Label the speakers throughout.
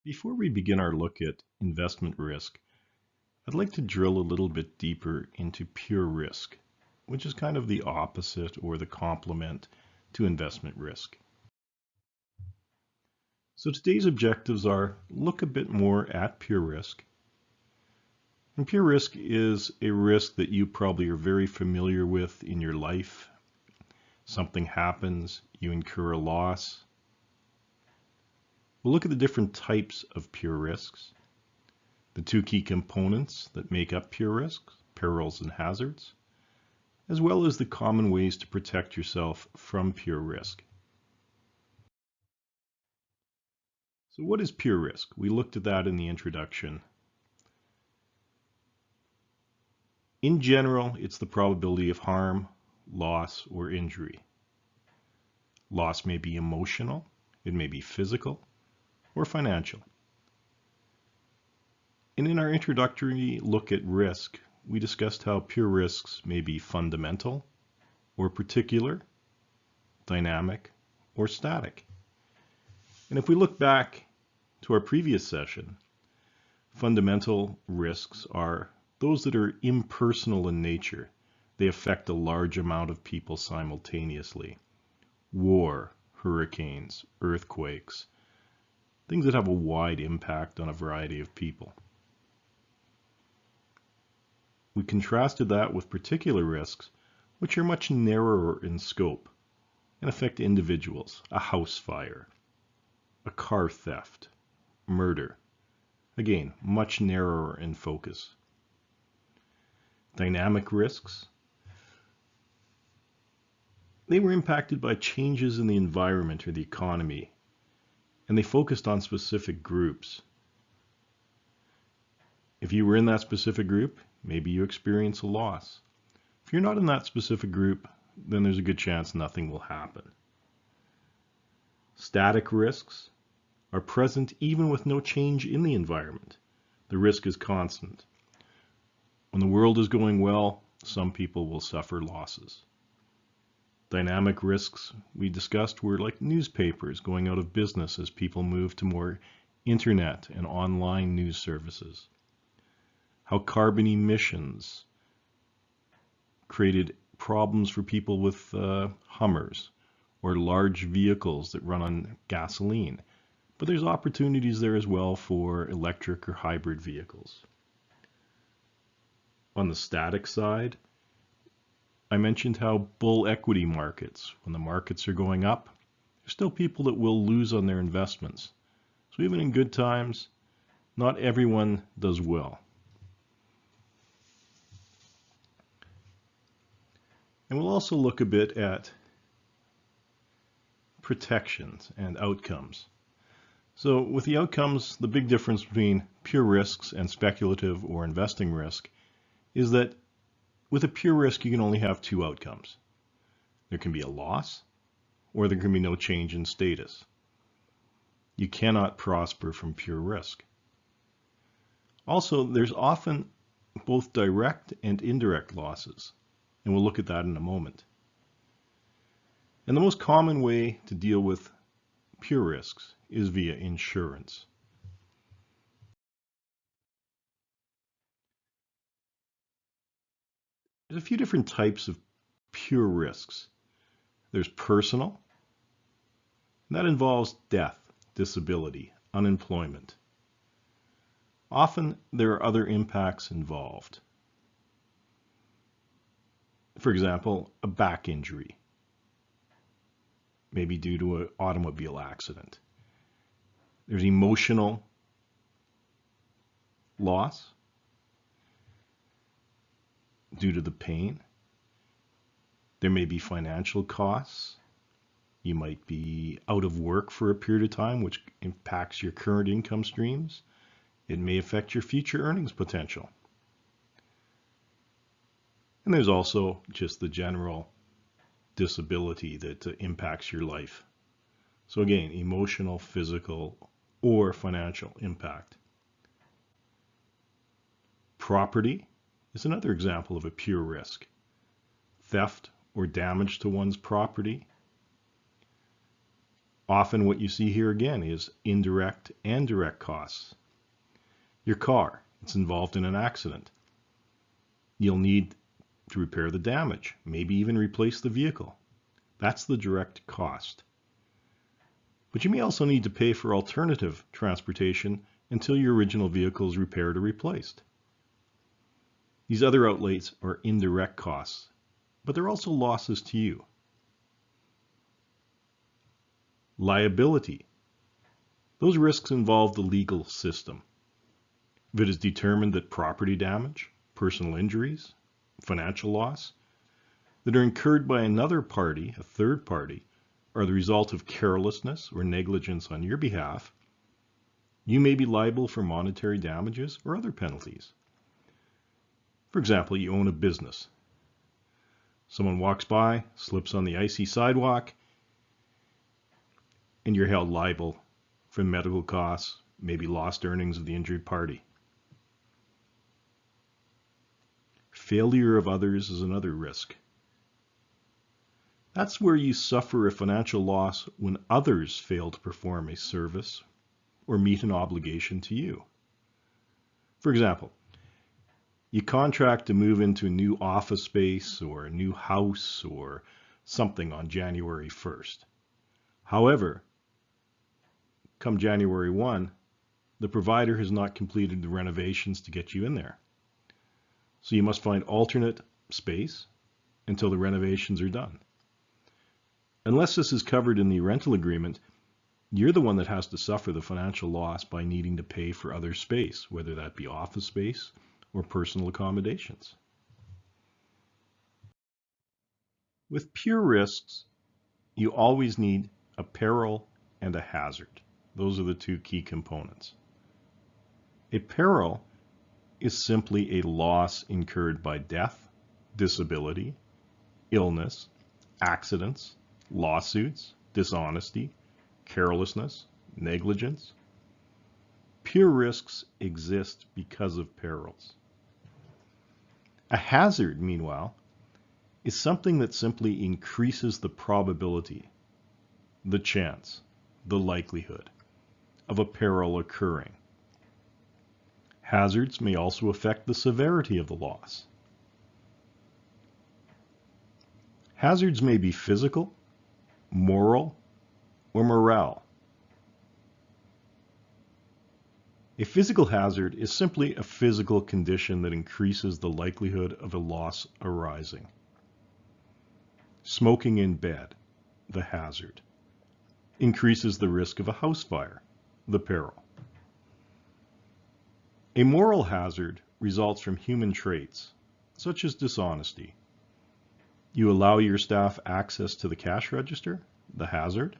Speaker 1: Before we begin our look at investment risk, I'd like to drill a little bit deeper into pure risk, which is kind of the opposite or the complement to investment risk. So today's objectives are look a bit more at pure risk. And pure risk is a risk that you probably are very familiar with in your life. Something happens, you incur a loss. We'll look at the different types of pure risks, the two key components that make up pure risks, perils and hazards, as well as the common ways to protect yourself from pure risk. So what is pure risk? We looked at that in the introduction. In general, it's the probability of harm, loss, or injury. Loss may be emotional, it may be physical, or financial. And in our introductory look at risk, we discussed how pure risks may be fundamental, or particular, dynamic, or static. And if we look back to our previous session, fundamental risks are those that are impersonal in nature. They affect a large amount of people simultaneously. War, hurricanes, earthquakes, things that have a wide impact on a variety of people. We contrasted that with particular risks, which are much narrower in scope and affect individuals, a house fire, a car theft, murder. Again, much narrower in focus. Dynamic risks, they were impacted by changes in the environment or the economy, and they focused on specific groups. If you were in that specific group, maybe you experience a loss. If you're not in that specific group, then there's a good chance nothing will happen. Static risks are present even with no change in the environment. The risk is constant. When the world is going well, some people will suffer losses. Dynamic risks we discussed were like newspapers going out of business as people move to more internet and online news services. How carbon emissions created problems for people with Hummers or large vehicles that run on gasoline. But there's opportunities there as well for electric or hybrid vehicles. On the static side, I mentioned how bull equity markets, when the markets are going up, there's still people that will lose on their investments. So even in good times, not everyone does well. And we'll also look a bit at protections and outcomes. So with the outcomes, the big difference between pure risks and speculative or investing risk is that with a pure risk, you can only have two outcomes. There can be a loss, or there can be no change in status. You cannot prosper from pure risk. Also, there's often both direct and indirect losses, and we'll look at that in a moment. And the most common way to deal with pure risks is via insurance. There's a few different types of pure risks. There's personal, and that involves death, disability, unemployment. Often there are other impacts involved. For example, a back injury, maybe due to an automobile accident. There's emotional loss due to the pain. There may be financial costs. You might be out of work for a period of time, which impacts your current income streams. It may affect your future earnings potential. And there's also just the general disability that impacts your life. So again, emotional, physical, or financial impact. Property is another example of a pure risk. Theft or damage to one's property. Often what you see here again is indirect and direct costs. Your car, it's involved in an accident. You'll need to repair the damage, maybe even replace the vehicle. That's the direct cost. But you may also need to pay for alternative transportation until your original vehicle is repaired or replaced. These other outlays are indirect costs, but they're also losses to you. Liability. Those risks involve the legal system. If it is determined that property damage, personal injuries, financial loss that are incurred by another party, a third party, are the result of carelessness or negligence on your behalf, you may be liable for monetary damages or other penalties. For example, you own a business. Someone walks by, slips on the icy sidewalk, and you're held liable for medical costs, maybe lost earnings of the injured party. Failure of others is another risk. That's where you suffer a financial loss when others fail to perform a service or meet an obligation to you. For example, you contract to move into a new office space or a new house or something on January 1st. However, come January 1, the provider has not completed the renovations to get you in there. So you must find alternate space until the renovations are done. Unless this is covered in the rental agreement, you're the one that has to suffer the financial loss by needing to pay for other space, whether that be office space or personal accommodations. With pure risks, you always need a peril and a hazard. Those are the two key components. A peril is simply a loss incurred by death, disability, illness, accidents, lawsuits, dishonesty, carelessness, negligence. Pure risks exist because of perils. A hazard, meanwhile, is something that simply increases the probability, the chance, the likelihood of a peril occurring. Hazards may also affect the severity of the loss. Hazards may be physical, moral, or morale. A physical hazard is simply a physical condition that increases the likelihood of a loss arising. Smoking in bed, the hazard, increases the risk of a house fire, the peril. A moral hazard results from human traits, such as dishonesty. You allow your staff access to the cash register, the hazard.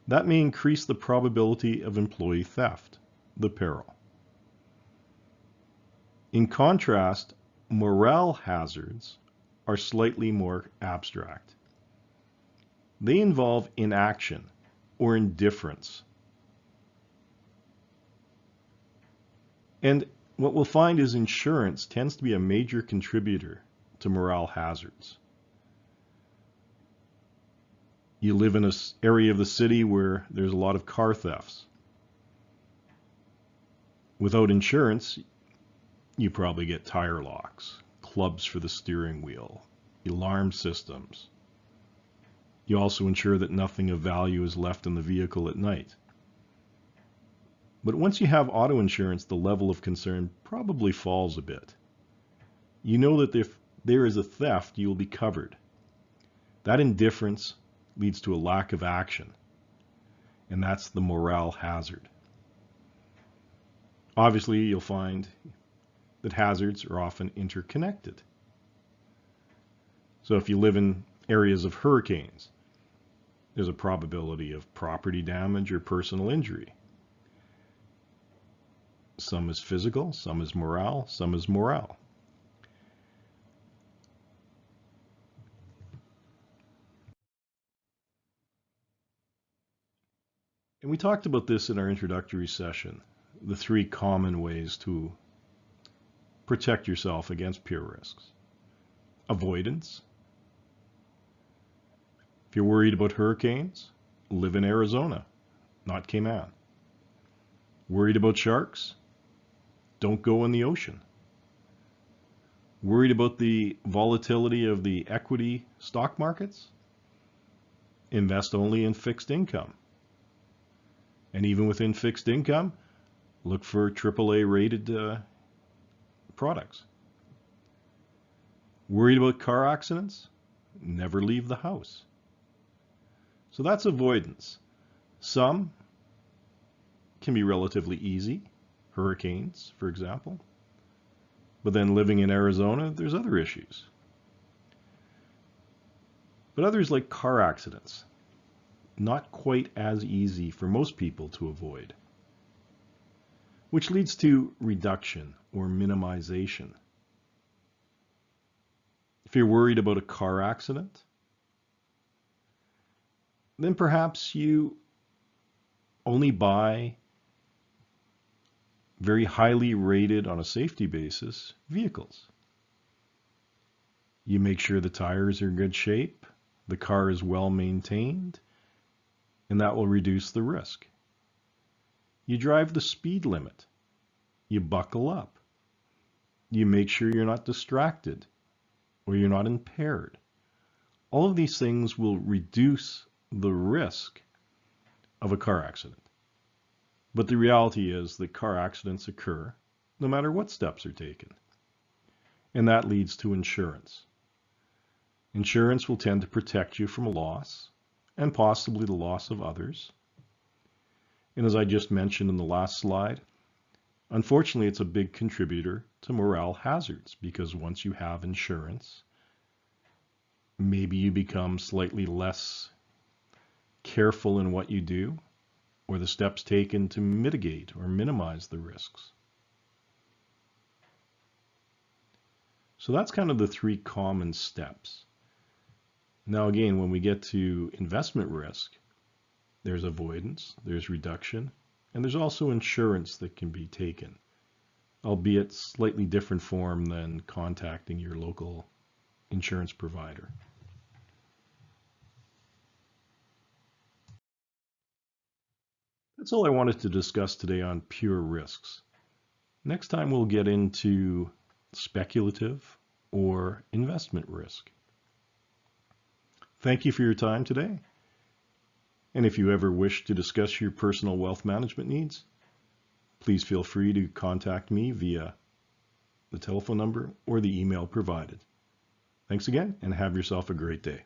Speaker 1: That may increase the probability of employee theft, the peril. In contrast, morale hazards are slightly more abstract. They involve inaction or indifference. And what we'll find is insurance tends to be a major contributor to morale hazards. You live in an area of the city where there's a lot of car thefts. Without insurance, you probably get tire locks, clubs for the steering wheel, alarm systems. You also ensure that nothing of value is left in the vehicle at night. But once you have auto insurance, the level of concern probably falls a bit. You know that if there is a theft, you will be covered. That indifference leads to a lack of action, and that's the morale hazard. Obviously, you'll find that hazards are often interconnected. So if you live in areas of hurricanes, there's a probability of property damage or personal injury. Some is physical, some is morale, some is morale. And we talked about this in our introductory session, the three common ways to protect yourself against pure risks. Avoidance. If you're worried about hurricanes, Live in Arizona, not Cayman. Worried about sharks? Don't go in the ocean. Worried about the volatility of the equity stock markets? Invest only in fixed income. And even within fixed income, look for AAA rated products. Worried about car accidents? Never leave the house. So that's avoidance. Some can be relatively easy, hurricanes, for example. But then living in Arizona, there's other issues. But others, like car accidents, not quite as easy for most people to avoid, which leads to reduction or minimization. If you're worried about a car accident, then perhaps you only buy very highly rated on a safety basis vehicles. You make sure the tires are in good shape, the car is well maintained, and that will reduce the risk. You drive the speed limit. You buckle up. You make sure you're not distracted or you're not impaired. All of these things will reduce the risk of a car accident. But the reality is that car accidents occur no matter what steps are taken. And that leads to insurance. Insurance will tend to protect you from a loss and possibly the loss of others. And as I just mentioned in the last slide, unfortunately, it's a big contributor to morale hazards because once you have insurance, maybe you become slightly less careful in what you do or the steps taken to mitigate or minimize the risks. So that's kind of the three common steps. Now again, when we get to investment risk, there's avoidance, there's reduction, and there's also insurance that can be taken, albeit slightly different form than contacting your local insurance provider. That's all I wanted to discuss today on pure risks. Next time we'll get into speculative or investment risk. Thank you for your time today. And if you ever wish to discuss your personal wealth management needs, please feel free to contact me via the telephone number or the email provided. Thanks again, and have yourself a great day.